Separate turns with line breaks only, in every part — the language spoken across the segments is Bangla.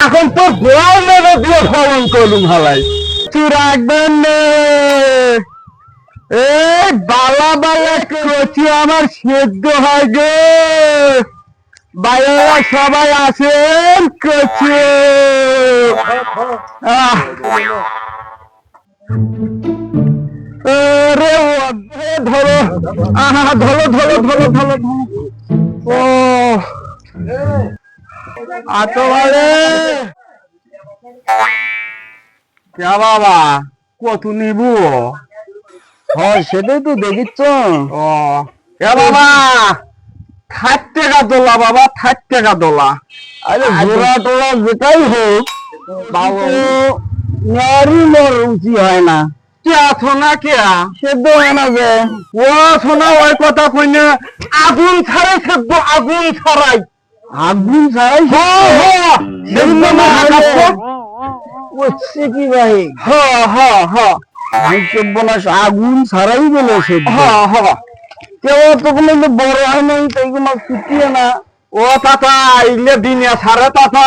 এখন তো গোয়াল মেরে দিয়ে ফলন করলুম হালাই তুই রাখবেন এই বালা বালা কচি আমার সেদ্ধ হয় গে বাইরেরা সবাই আছেন কচি রে ধরো ধরো ধরো ধরো ধরো ও আতো ভালে কে বাবা কত নিবু হয় সেটাই তো দেখিচ্ছ ও এ বাবা 60 টাকা দোলা বাবা 60 টাকা দোলা আরে জোড়া টোলা যেটাই হোক বাবু নারী মোর রুচি হয় না কে আছো না কে সেদ্ধ হয় না যে ও শোনা ওই কথা কই না আগুন ছাড়াই সেদ্ধ আগুন ছাড়াই হচ্ছে কি ভাই আগুন ছাড়াই বলে কেউ তো কোনো বড় হয় নাই তাই কোনো ছুটিয়ে না ও তাতা ইলে দিনে ছাড়ে তাতা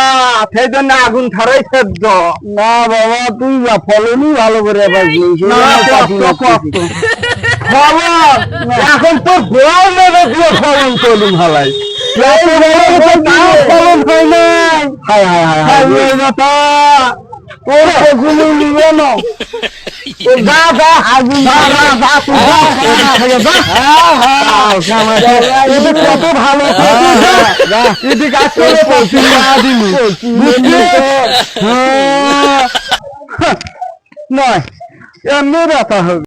সেই জন্য আগুন ছাড়াই সেদ্ধ না বাবা তুই ফলনই ভালো করে পাইছিস এখন তো গোয়াল মেরে দিয়ে ফলন করলুম হালাই ফলন হয় নাই হায় হায় হায় হায় তোর ফসলি নিবে না যা যা আগুন কত ভালো এদিকে নয় এমনি ব্যথা হবে